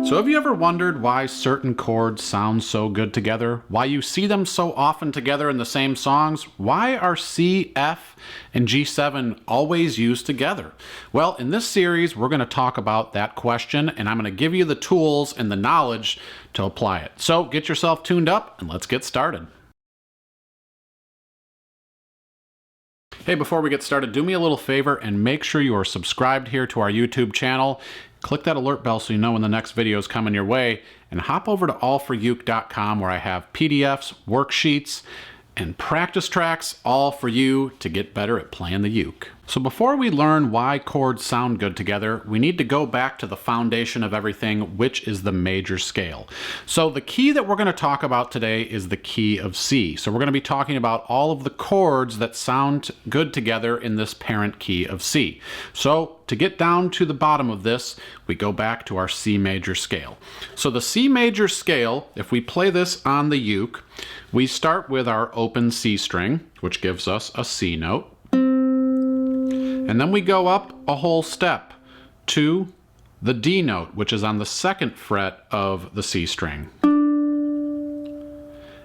So have you ever wondered why certain chords sound so good together? Why you see them so often together in the same songs? Why are C, F, and G7 always used together? Well, in this series, we're going to talk about that question, and I'm going to give you the tools and the knowledge to apply it. So get yourself tuned up, and let's get started. Hey, before we get started, do me a little favor and make sure you are subscribed here to our YouTube channel. Click that alert bell so you know when the next video is coming your way, and hop over to allforuke.com where I have PDFs, worksheets, and practice tracks all for you to get better at playing the uke. So before we learn why chords sound good together, we need to go back to the foundation of everything, which is the major scale. So the key that we're going to talk about today is the key of C. So we're going to be talking about all of the chords that sound good together in this parent key of C. So to get down to the bottom of this, we go back to our C major scale. So the C major scale, if we play this on the uke, we start with our open C string, which gives us a C note. And then we go up a whole step to the D note, which is on the second fret of the C string.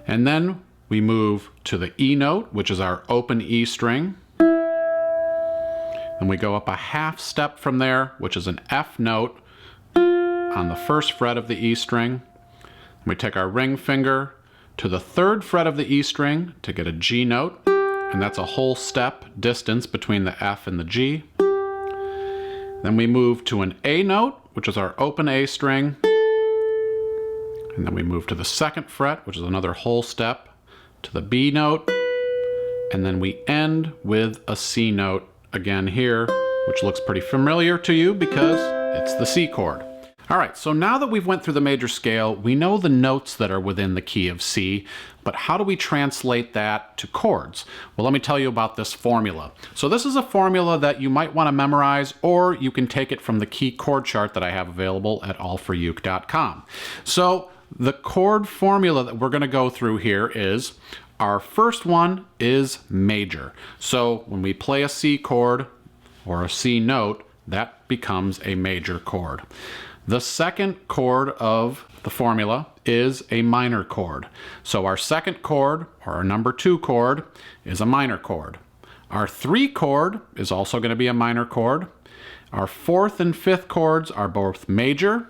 And then we move to the E note, which is our open E string. And we go up a half step from there, which is an F note on the first fret of the E string. And we take our ring finger to the third fret of the E string to get a G note. And that's a whole step distance between the F and the G. Then we move to an A note, which is our open A string. And then we move to the second fret, which is another whole step, to the B note. And then we end with a C note again here, which looks pretty familiar to you because it's the C chord. All right, so now that we've went through the major scale, we know the notes that are within the key of C, but how do we translate that to chords? Well, let me tell you about this formula. So this is a formula that you might want to memorize, or you can take it from the key chord chart that I have available at allforuke.com. So the chord formula that we're going to go through here is, our first one is major. So when we play a C chord or a C note, that becomes a major chord. The second chord of the formula is a minor chord. So our second chord, or our number 2 chord, is a minor chord. Our 3 chord is also going to be a minor chord. Our 4th and 5th chords are both major.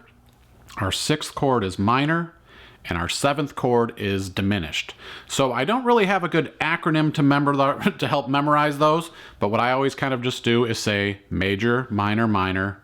Our 6th chord is minor. And our 7th chord is diminished. So I don't really have a good acronym to help memorize those, but what I always kind of just do is say major, minor, minor,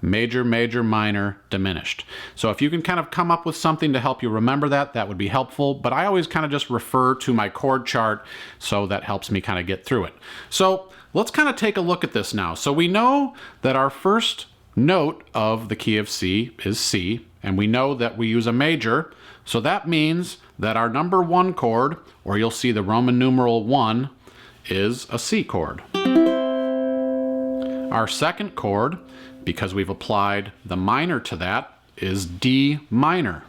major, major, minor, diminished. So if you can kind of come up with something to help you remember that, that would be helpful, but I always kind of just refer to my chord chart, so that helps me kind of get through it. So let's kind of take a look at this now. So we know that our first note of the key of C is C, and we know that we use a major, so that means that our number 1 chord, or you'll see the Roman numeral 1, is a C chord. Our second chord, because we've applied the minor to that, is D minor.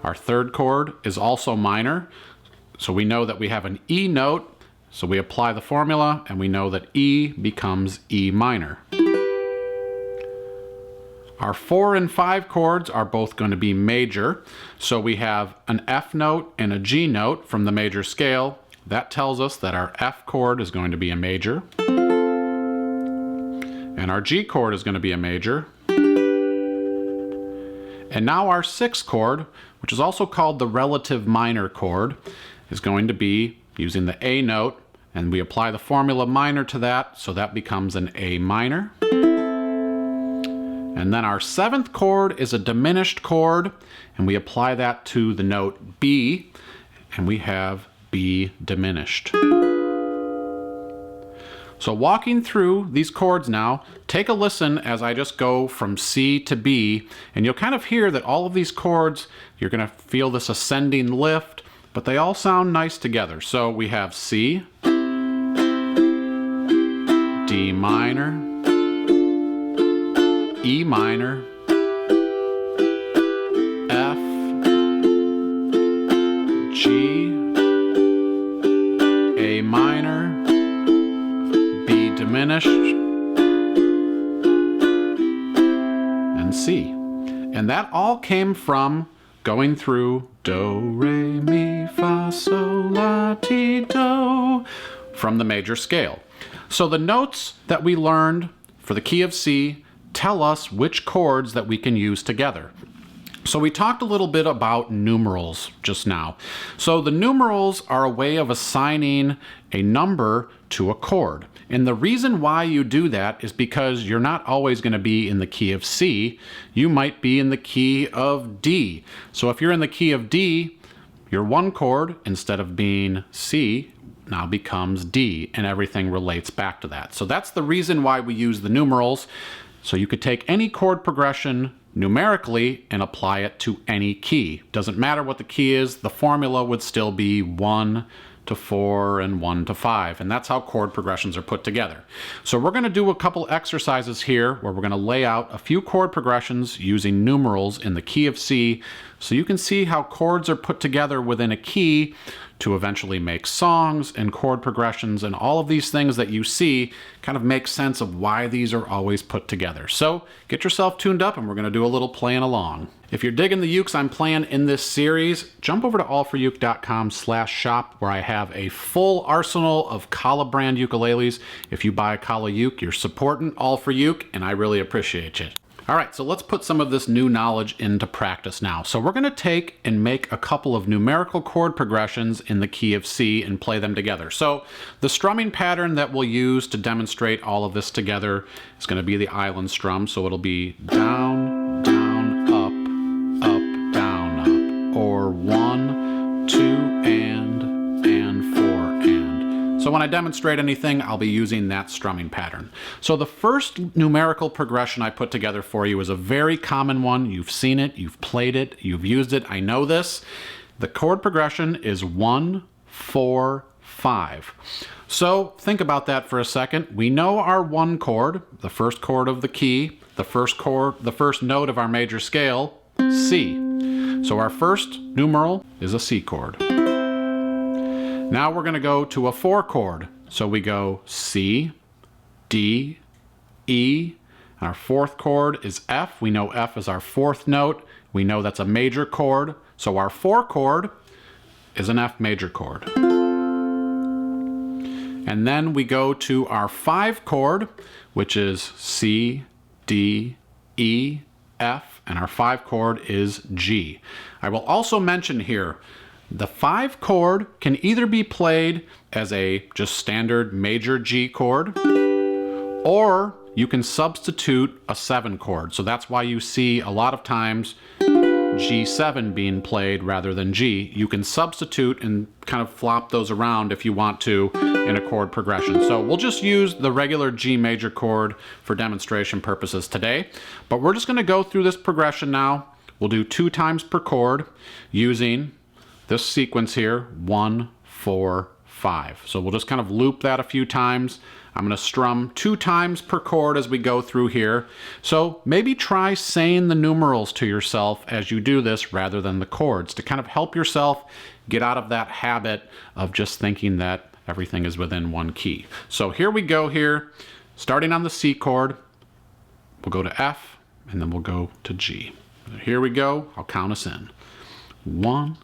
Our third chord is also minor, so we know that we have an E note, so we apply the formula and we know that E becomes E minor. Our 4 and 5 chords are both going to be major, so we have an F note and a G note from the major scale. That tells us that our F chord is going to be a major, and our G chord is going to be a major. And now our 6th chord, which is also called the relative minor chord, is going to be using the A note, and we apply the formula minor to that, so that becomes an A minor. And then our 7th chord is a diminished chord, and we apply that to the note B, and we have B diminished. So walking through these chords now, take a listen as I just go from C to B, and you'll kind of hear that all of these chords, you're going to feel this ascending lift, but they all sound nice together. So we have C, D minor, E minor, F, G, A minor, B diminished, and and C. And that all came from going through do, re, mi, fa, sol, la, ti, do from the major scale. So the notes that we learned for the key of C tell us which chords that we can use together. So we talked a little bit about numerals just now. So the numerals are a way of assigning a number to a chord. And the reason why you do that is because you're not always going to be in the key of C. You might be in the key of D. So if you're in the key of D, your one chord, instead of being C, now becomes D, and everything relates back to that. So that's the reason why we use the numerals. So you could take any chord progression numerically and apply it to any key. Doesn't matter what the key is, the formula would still be 1 to 4 and 1 to 5, and that's how chord progressions are put together. So we're going to do a couple exercises here where we're going to lay out a few chord progressions using numerals in the key of C, so you can see how chords are put together within a key to eventually make songs and chord progressions, and all of these things that you see kind of make sense of why these are always put together. So get yourself tuned up and we're going to do a little playing along. If you're digging the ukes I'm playing in this series, jump over to allforuke.com/shop where I have a full arsenal of Kala brand ukuleles. If you buy a Kala uke, you're supporting All for Uke, and I really appreciate it. All right, so let's put some of this new knowledge into practice now. So we're going to take and make a couple of numerical chord progressions in the key of C and play them together. So the strumming pattern that we'll use to demonstrate all of this together is going to be the island strum. So it'll be down, down, up, down, up, or 1, 2, and 4, and. So when I demonstrate anything, I'll be using that strumming pattern. So the first numerical progression I put together for you is a very common one. You've seen it, you've played it, you've used it, I know this. The chord progression is 1, 4, 5. So think about that for a second. We know our one chord, the first chord of the key, the first note of our major scale, C. So our first numeral is a C chord. Now we're going to go to a 4 chord. So we go C, D, E, and our fourth chord is F. We know F is our fourth note. We know that's a major chord. So our 4 chord is an F major chord. And then we go to our 5 chord, which is C, D, E, F, and our 5 chord is G. I will also mention here, the 5 chord can either be played as a just standard major G chord, or you can substitute a 7 chord. So that's why you see a lot of times G7 being played rather than G. You can substitute and kind of flop those around if you want to in a chord progression. So we'll just use the regular G major chord for demonstration purposes today. But we're just going to go through this progression now. We'll do 2 times per chord using this sequence here, 1, 4, 5. So we'll just kind of loop that a few times. I'm going to strum 2 times per chord as we go through here. So maybe try saying the numerals to yourself as you do this rather than the chords to kind of help yourself get out of that habit of just thinking that everything is within one key. So here we go here, starting on the C chord. We'll go to F and then we'll go to G. Here we go. I'll count us in. 1,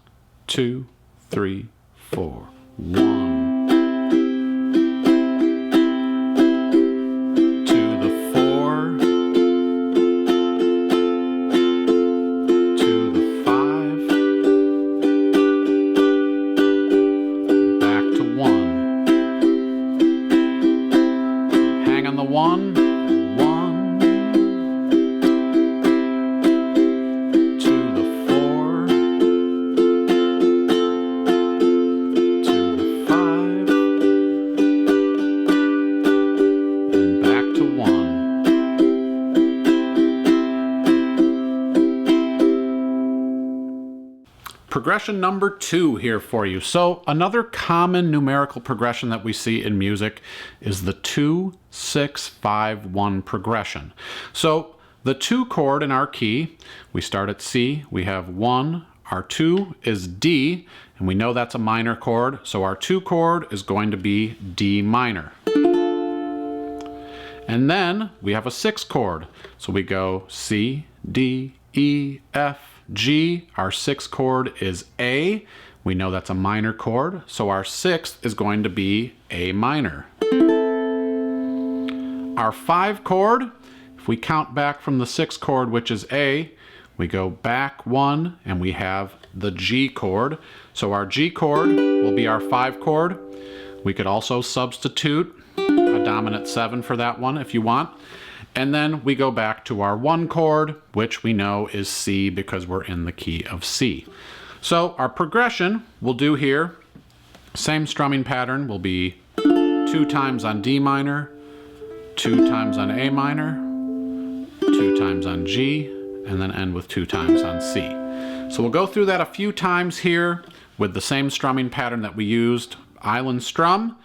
2, 3, 4. 1. Progression number 2 here for you. So another common numerical progression that we see in music is the 2, 6, 5, 1 progression. So the 2 chord in our key, we start at C, we have 1, our 2 is D, and we know that's a minor chord, so our 2 chord is going to be D minor. And then we have a 6 chord, so we go C, D, E, F, G. Our sixth chord is A. We know that's a minor chord, so our sixth is going to be A minor. Our 5 chord, if we count back from the 6th chord, which is A, we go back 1 and we have the G chord. So our G chord will be our 5 chord. We could also substitute a dominant 7 for that one if you want. And then we go back to our 1 chord, which we know is C because we're in the key of C. So our progression we'll do here, same strumming pattern, will be 2 times on D minor, 2 times on A minor, 2 times on G, and then end with 2 times on C. So we'll go through that a few times here with the same strumming pattern that we used, island strum,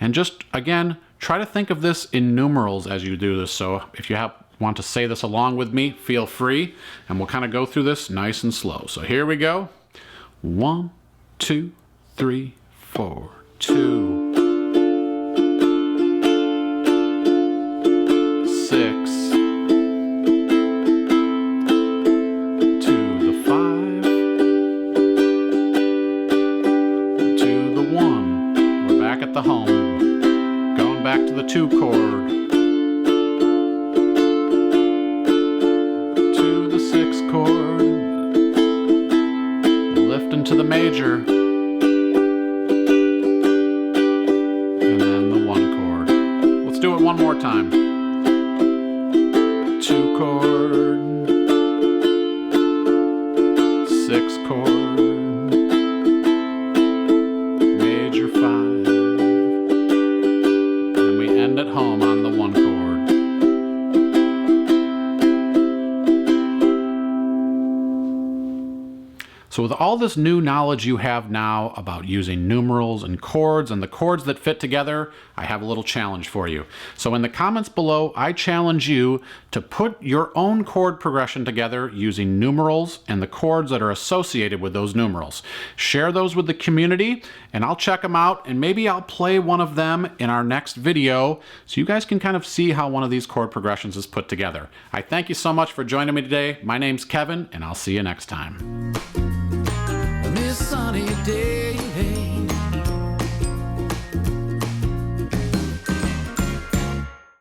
and just again try to think of this in numerals as you do this. So if you want to say this along with me, feel free, and we'll kind of go through this nice and slow. So here we go. 1, 2, 3, 4, 2, 6, to the 5, to the 1. We're back at the home. Going back to the 2 chord. To the 6 chord. Lift into the major. And then the 1 chord. Let's do it one more time. 2 chord, 6 chord, major 5, and we end at home on the 1 chord. So with all this new knowledge you have now about using numerals and chords and the chords that fit together, I have a little challenge for you. So in the comments below, I challenge you to put your own chord progression together using numerals and the chords that are associated with those numerals. Share those with the community and I'll check them out, and maybe I'll play one of them in our next video so you guys can kind of see how one of these chord progressions is put together. I thank you so much for joining me today. My name's Kevin, and I'll see you next time.